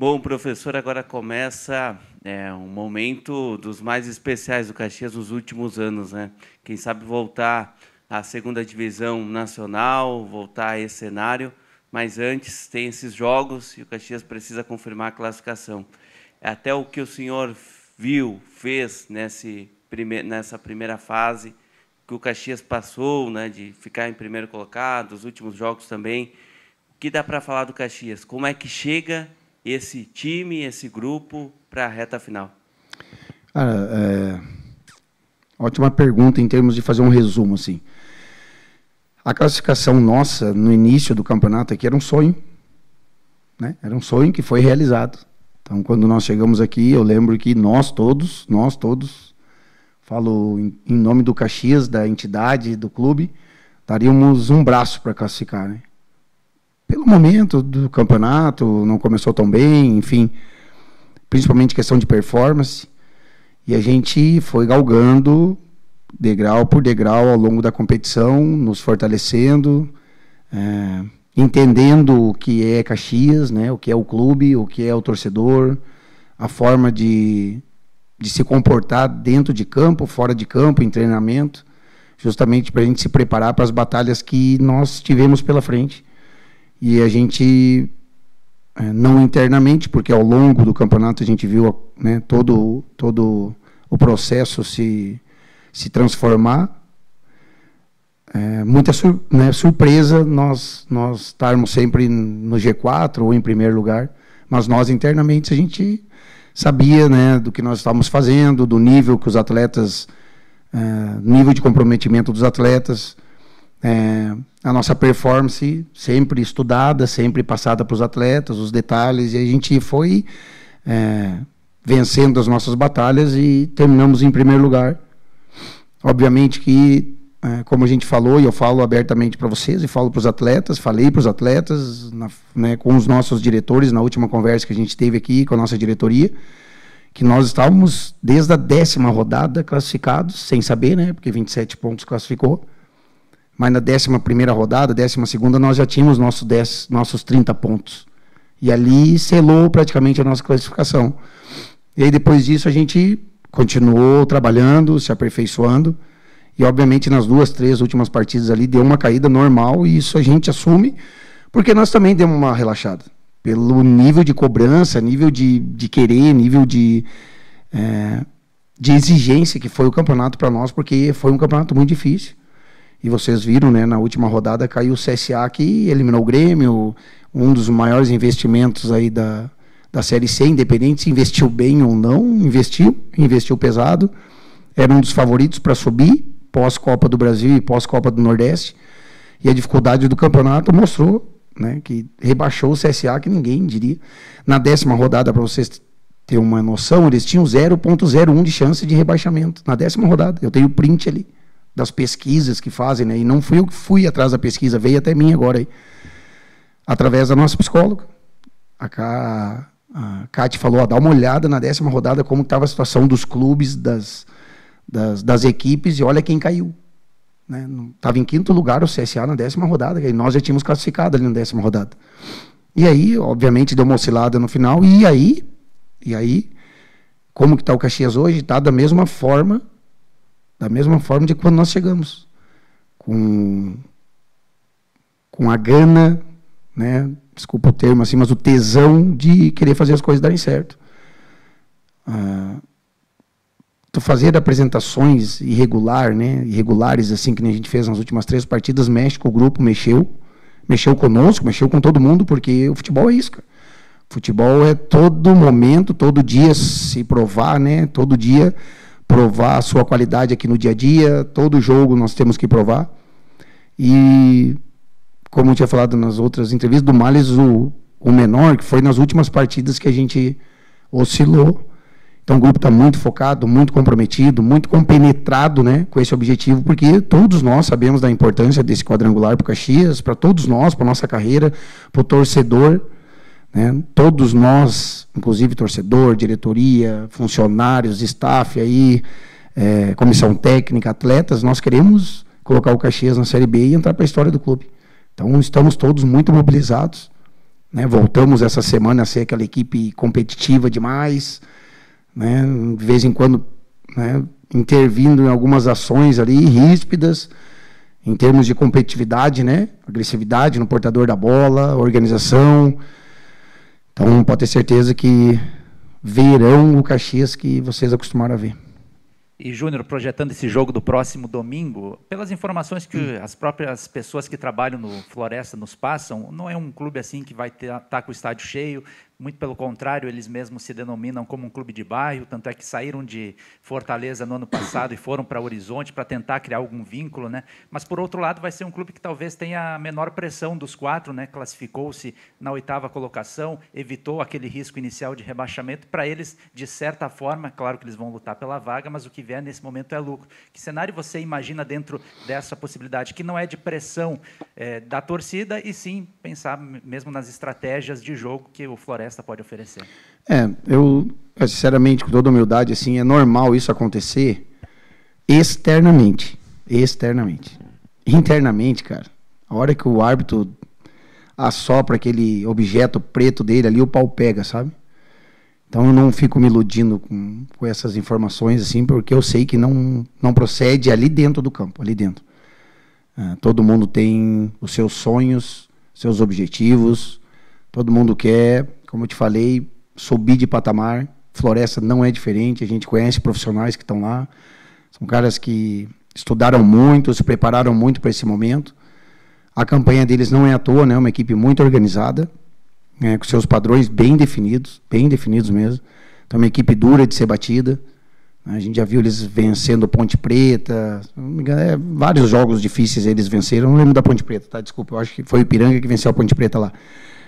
Bom, professor, agora começa um momento dos mais especiais do Caxias nos últimos anos, né? Quem sabe voltar à segunda divisão nacional, voltar a esse cenário, mas antes tem esses jogos e o Caxias precisa confirmar a classificação. Até o que o senhor viu, fez nessa primeira fase, que o Caxias passou, né, de ficar em primeiro colocado, os últimos jogos também. O que dá para falar do Caxias? Como é que chega esse time, esse grupo, para a reta final? Cara, ótima pergunta em termos de fazer um resumo, assim. A classificação nossa, no início do campeonato aqui, era um sonho, né? Era um sonho que foi realizado. Então, quando nós chegamos aqui, eu lembro que nós todos, falo em nome do Caxias, da entidade, do clube, daríamos um braço para classificar, né? Pelo momento do campeonato, não começou tão bem, enfim, principalmente questão de performance, e a gente foi galgando degrau por degrau ao longo da competição, nos fortalecendo, entendendo o que é Caxias, né, o que é o clube, o que é o torcedor, a forma de se comportar dentro de campo, fora de campo, em treinamento, justamente para a gente se preparar para as batalhas que nós tivemos pela frente. E a gente, não internamente, porque ao longo do campeonato a gente viu, né, todo o processo se transformar. Muita surpresa nós estarmos sempre no G4 ou em primeiro lugar, mas nós internamente a gente sabia, né, do que nós estávamos fazendo, do nível que os atletas, nível de comprometimento dos atletas, a nossa performance sempre estudada, sempre passada para os atletas, os detalhes, e a gente foi vencendo as nossas batalhas e terminamos em primeiro lugar. Obviamente que, como a gente falou, e eu falo abertamente para vocês, e falo para os atletas, falei para os atletas, né, com os nossos diretores, na última conversa que a gente teve aqui com a nossa diretoria, que nós estávamos desde a 10ª rodada classificados, sem saber, né, porque 27 pontos classificou, mas na 11ª rodada, 12ª, nós já tínhamos nossos 30 pontos. E ali selou praticamente a nossa classificação. E aí, depois disso, a gente continuou trabalhando, se aperfeiçoando, e, obviamente, nas 2, 3 últimas partidas ali, deu uma caída normal, e isso a gente assume, porque nós também demos uma relaxada. Pelo nível de cobrança, nível de querer, nível de exigência que foi o campeonato para nós, porque foi um campeonato muito difícil. E vocês viram, né, na última rodada caiu o CSA, que eliminou o Grêmio, um dos maiores investimentos aí da Série C, independente se investiu bem ou não, investiu pesado, era um dos favoritos para subir, pós-Copa do Brasil e pós-Copa do Nordeste, e a dificuldade do campeonato mostrou, né, que rebaixou o CSA, que ninguém diria. Na 10ª rodada, para vocês terem uma noção, eles tinham 0,01 de chance de rebaixamento, na 10ª rodada, eu tenho o print ali, das pesquisas que fazem, né? E não fui eu que fui atrás da pesquisa, veio até mim agora aí, através da nossa psicóloga. A Cátia falou, dá uma olhada na 10ª rodada como estava a situação dos clubes, das equipes, e olha quem caiu, né? Estava em 5º lugar o CSA na 10ª rodada, e nós já tínhamos classificado ali na 10ª rodada. E aí, obviamente, deu uma oscilada no final, e aí como que está o Caxias hoje? Está da mesma forma de quando nós chegamos, com a gana, né, desculpa o termo assim, mas o tesão de querer fazer as coisas darem certo. Tu fazer apresentações irregulares, assim, que nem a gente fez nas últimas 3 partidas, mexe com o grupo, mexeu conosco, mexeu com todo mundo, porque o futebol é isso, cara. Futebol é todo momento, todo dia se provar, né, todo dia provar a sua qualidade aqui no dia a dia, todo jogo nós temos que provar. E, como eu tinha falado nas outras entrevistas, do Males o menor, que foi nas últimas partidas que a gente oscilou. Então o grupo está muito focado, muito comprometido, muito compenetrado, né, com esse objetivo, porque todos nós sabemos da importância desse quadrangular para o Caxias, para todos nós, para a nossa carreira, para o torcedor, né? Todos nós, inclusive torcedor, diretoria, funcionários, staff, aí, comissão técnica, atletas, nós queremos colocar o Caxias na Série B e entrar para a história do clube. Então, estamos todos muito mobilizados, né? Voltamos essa semana a ser aquela equipe competitiva demais, né? De vez em quando, né, intervindo em algumas ações ali ríspidas, em termos de competitividade, né? Agressividade no portador da bola, organização. Então, pode ter certeza que verão o Caxias que vocês acostumaram a ver. E, Júnior, projetando esse jogo do próximo domingo, pelas informações que as próprias pessoas que trabalham no Floresta nos passam, não é um clube assim que vai estar com o estádio cheio, muito pelo contrário, eles mesmos se denominam como um clube de bairro, tanto é que saíram de Fortaleza no ano passado e foram para Horizonte para tentar criar algum vínculo, né? Mas, por outro lado, vai ser um clube que talvez tenha a menor pressão dos 4, né? Classificou-se na 8ª colocação, evitou aquele risco inicial de rebaixamento. Para eles, de certa forma, claro que eles vão lutar pela vaga, mas o que vier nesse momento é lucro. Que cenário você imagina dentro dessa possibilidade, que não é de pressão da torcida, e sim pensar mesmo nas estratégias de jogo que o Floresta pode oferecer? Eu sinceramente, com toda humildade, assim, é normal isso acontecer externamente. Internamente, cara, a hora que o árbitro assopra aquele objeto preto dele ali, o pau pega, sabe? Então eu não fico me iludindo com essas informações, assim, porque eu sei que não procede ali dentro do campo, ali dentro. Todo mundo tem os seus sonhos, seus objetivos, todo mundo quer, como eu te falei, subir de patamar. Floresta não é diferente, a gente conhece profissionais que estão lá, são caras que estudaram muito, se prepararam muito para esse momento. A campanha deles não é à toa, né? É uma equipe muito organizada, né? Com seus padrões bem definidos mesmo. Então, é uma equipe dura de ser batida. A gente já viu eles vencendo Ponte Preta, não me engano, vários jogos difíceis eles venceram. Não lembro da Ponte Preta, tá? Desculpa, eu acho que foi o Ipiranga que venceu a Ponte Preta lá.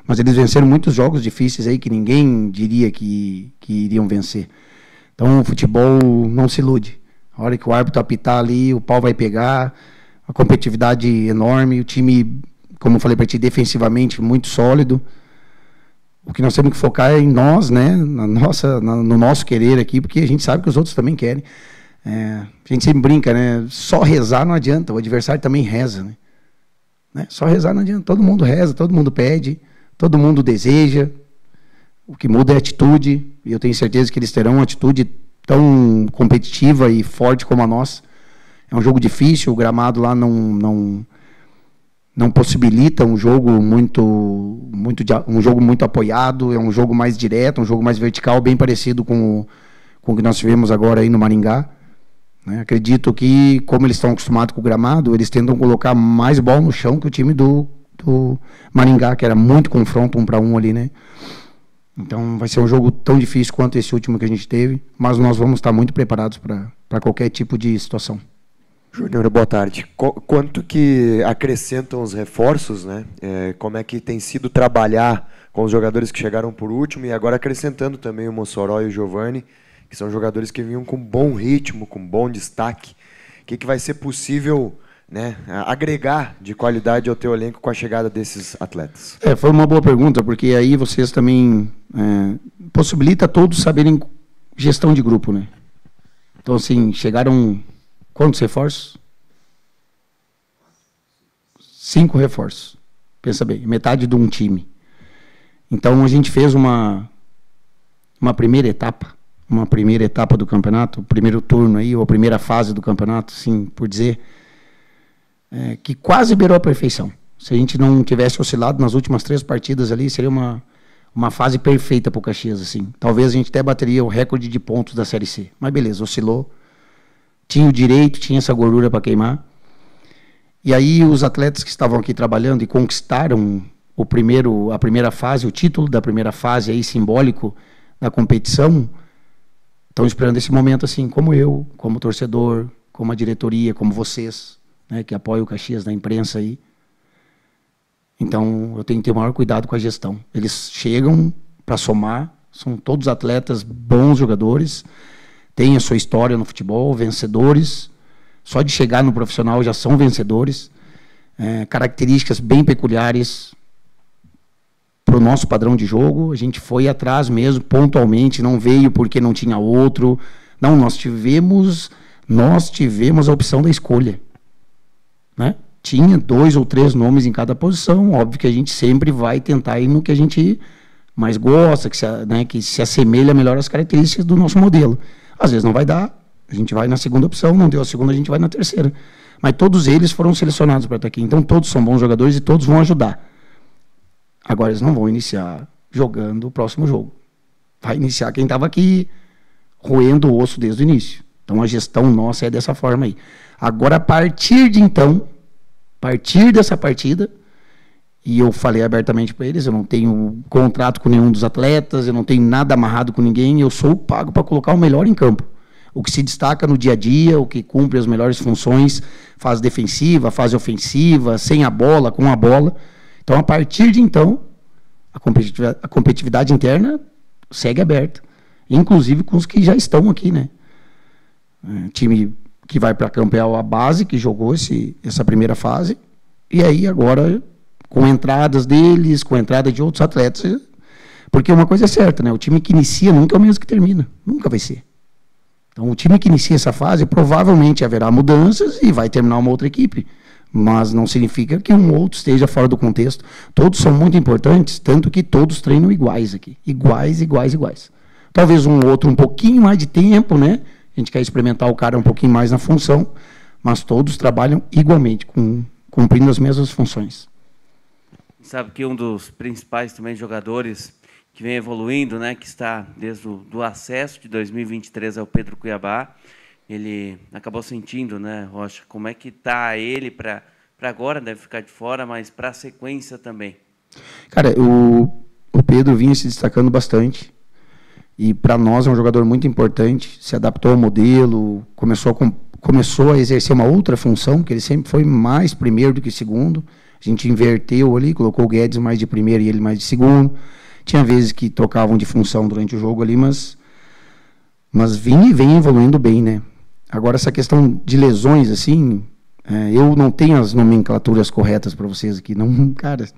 Mas eles venceram muitos jogos difíceis aí que ninguém diria que iriam vencer. Então, o futebol não se ilude. A hora que o árbitro apitar ali, o pau vai pegar, a competitividade enorme, o time, como eu falei para ti, defensivamente muito sólido. O que nós temos que focar é em nós, né? No nosso querer aqui, porque a gente sabe que os outros também querem. A gente sempre brinca, né? Só rezar não adianta, o adversário também reza, né? Só rezar não adianta, todo mundo reza, todo mundo pede, todo mundo deseja. O que muda é a atitude, e eu tenho certeza que eles terão uma atitude tão competitiva e forte como a nossa. É um jogo difícil, o gramado lá não possibilita um jogo um jogo muito apoiado, é um jogo mais direto, um jogo mais vertical, bem parecido com o que nós tivemos agora aí no Maringá. Né? Acredito que, como eles estão acostumados com o gramado, eles tentam colocar mais bola no chão que o time do Maringá, que era muito confronto 1 para 1 ali, né? Então vai ser um jogo tão difícil quanto esse último que a gente teve, mas nós vamos estar muito preparados para qualquer tipo de situação. Júnior, boa tarde. Quanto que acrescentam os reforços, né? Como é que tem sido trabalhar com os jogadores que chegaram por último e agora acrescentando também o Mossoró e o Giovani, que são jogadores que vinham com bom ritmo, com bom destaque. O que vai ser possível, né, agregar de qualidade ao teu elenco com a chegada desses atletas? Foi uma boa pergunta, porque aí vocês também possibilita todos saberem gestão de grupo, né? Então, assim, chegaram quantos reforços? 5 reforços. Pensa bem, metade de um time. Então, a gente fez uma primeira etapa do campeonato, o primeiro turno aí, ou a primeira fase do campeonato, assim, por dizer, que quase beirou a perfeição. Se a gente não tivesse oscilado nas últimas 3 partidas ali, seria uma fase perfeita para o Caxias, assim. Talvez a gente até bateria o recorde de pontos da Série C. Mas beleza, oscilou. Tinha o direito, tinha essa gordura para queimar. E aí os atletas que estavam aqui trabalhando e conquistaram a primeira fase, o título da primeira fase aí, simbólico da competição, estão esperando esse momento assim, como eu, como torcedor, como a diretoria, como vocês, né, que apoiam o Caxias na imprensa aí. Então, eu tenho que ter o maior cuidado com a gestão. Eles chegam para somar, são todos atletas, bons jogadores, têm a sua história no futebol, vencedores. Só de chegar no profissional já são vencedores. Características bem peculiares para o nosso padrão de jogo. A gente foi atrás mesmo, pontualmente, não veio porque não tinha outro. Não, nós tivemos a opção da escolha. Né? tinha 2 ou 3 nomes em cada posição. Óbvio que a gente sempre vai tentar ir no que a gente mais gosta, que se assemelha melhor às características do nosso modelo. Às vezes não vai dar, a gente vai na segunda opção, não deu a segunda, a gente vai na terceira. Mas todos eles foram selecionados para estar aqui. Então todos são bons jogadores e todos vão ajudar. Agora eles não vão iniciar jogando o próximo jogo. Vai iniciar quem estava aqui, roendo o osso desde o início. Então a gestão nossa é dessa forma aí. Agora, a partir dessa partida, e eu falei abertamente para eles, eu não tenho contrato com nenhum dos atletas, eu não tenho nada amarrado com ninguém, eu sou pago para colocar o melhor em campo. O que se destaca no dia a dia, o que cumpre as melhores funções, fase defensiva, fase ofensiva, sem a bola, com a bola. Então, a partir de então, a competitividade interna segue aberta. Inclusive com os que já estão aqui, né? Time que vai para campear a base, que jogou essa primeira fase, e aí agora, com entradas deles, com entrada de outros atletas, porque uma coisa é certa, né? O time que inicia nunca é o mesmo que termina. Nunca vai ser. Então, o time que inicia essa fase, provavelmente haverá mudanças e vai terminar uma outra equipe. Mas não significa que um outro esteja fora do contexto. Todos são muito importantes, tanto que todos treinam iguais aqui. Iguais. Talvez um outro um pouquinho mais de tempo, né? A gente quer experimentar o cara um pouquinho mais na função, mas todos trabalham igualmente, cumprindo as mesmas funções. Sabe que um dos principais também jogadores que vem evoluindo, né, que está desde o acesso de 2023 ao Pedro Cuiabá, ele acabou sentindo, né, Rocha, como é que está ele para agora, deve ficar de fora, mas para a sequência também? Cara, o Pedro vinha se destacando bastante, e para nós é um jogador muito importante, se adaptou ao modelo, começou a exercer uma outra função, que ele sempre foi mais primeiro do que segundo, a gente inverteu ali, colocou o Guedes mais de primeiro e ele mais de segundo. Tinha vezes que trocavam de função durante o jogo ali, mas vem evoluindo bem, né? Agora, essa questão de lesões, assim, eu não tenho as nomenclaturas corretas para vocês aqui. Não, cara,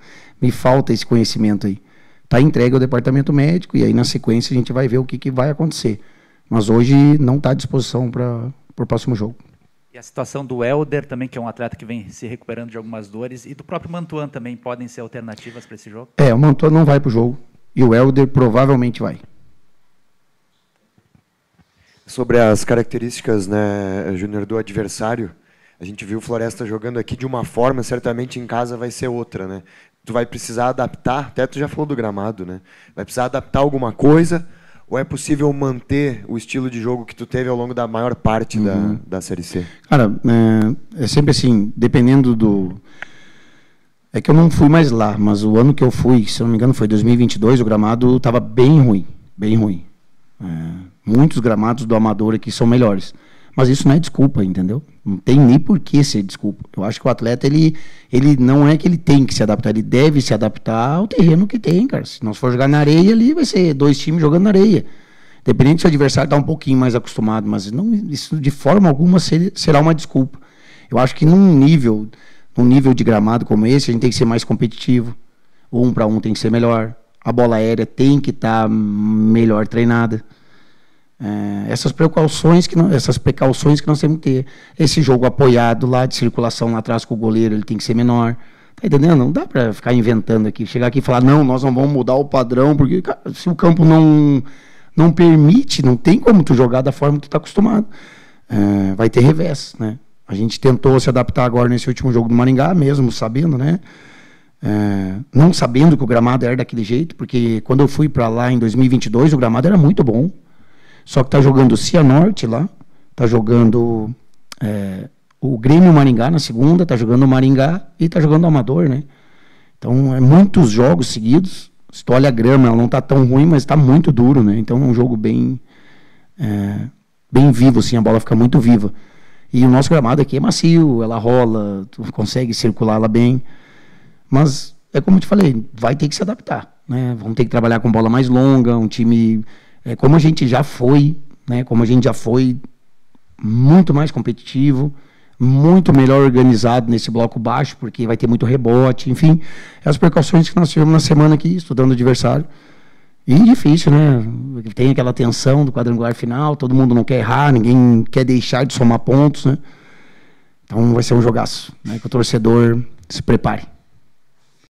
me falta esse conhecimento aí. Está entregue ao departamento médico e aí, na sequência, a gente vai ver o que vai acontecer. Mas hoje não está à disposição para o próximo jogo. E a situação do Helder também, que é um atleta que vem se recuperando de algumas dores, e do próprio Mantuan também podem ser alternativas para esse jogo? O Mantuan não vai para o jogo. E o Helder provavelmente vai. Sobre as características, né, Júnior, do adversário, a gente viu o Floresta jogando aqui de uma forma, certamente em casa vai ser outra, né? Tu vai precisar adaptar, até tu já falou do gramado, né? Vai precisar adaptar alguma coisa, ou é possível manter o estilo de jogo que tu teve ao longo da maior parte da Série C? Cara, é sempre assim, dependendo do... É que eu não fui mais lá, mas o ano que eu fui, se não me engano, foi 2022, o gramado estava bem ruim, bem ruim. Muitos gramados do amador aqui são melhores. Mas isso não é desculpa, entendeu? Não tem nem por que ser desculpa. Eu acho que o atleta, ele não é que ele tem que se adaptar, ele deve se adaptar ao terreno que tem, cara. Se nós for jogar na areia ali, vai ser 2 times jogando na areia. Dependendo se o adversário está um pouquinho mais acostumado, mas não, isso de forma alguma será uma desculpa. Eu acho que num nível de gramado como esse, a gente tem que ser mais competitivo. O 1 para 1 tem que ser melhor. A bola aérea tem que estar melhor treinada. Essas precauções que nós temos que ter. Esse jogo apoiado lá, de circulação lá atrás com o goleiro, ele tem que ser menor. Tá entendendo? Não dá para ficar inventando aqui. Chegar aqui e falar, não, nós não vamos mudar o padrão, porque cara, se o campo não permite, não tem como tu jogar da forma que tu está acostumado. Vai ter revés, né? A gente tentou se adaptar agora nesse último jogo do Maringá, mesmo sabendo, né? Não sabendo que o gramado era daquele jeito, porque quando eu fui para lá em 2022, o gramado era muito bom. Só que está jogando o Cianorte lá, está jogando o Grêmio Maringá na segunda, está jogando o Maringá e está jogando o Amador, né? Então, muitos jogos seguidos. Se tu olha a grama, ela não está tão ruim, mas está muito duro, né? Então, é um jogo bem vivo, assim, a bola fica muito viva. E o nosso gramado aqui é macio, ela rola, tu consegue circular ela bem. Mas, é como eu te falei, vai ter que se adaptar, né? Vamos ter que trabalhar com bola mais longa, um time... como a gente já foi, né? Como a gente já foi muito mais competitivo, muito melhor organizado nesse bloco baixo, porque vai ter muito rebote, enfim, as precauções que nós tivemos na semana aqui, estudando o adversário. E difícil, né? Tem aquela tensão do quadrangular final, todo mundo não quer errar, ninguém quer deixar de somar pontos, né? Então vai ser um jogaço, né? Que o torcedor se prepare.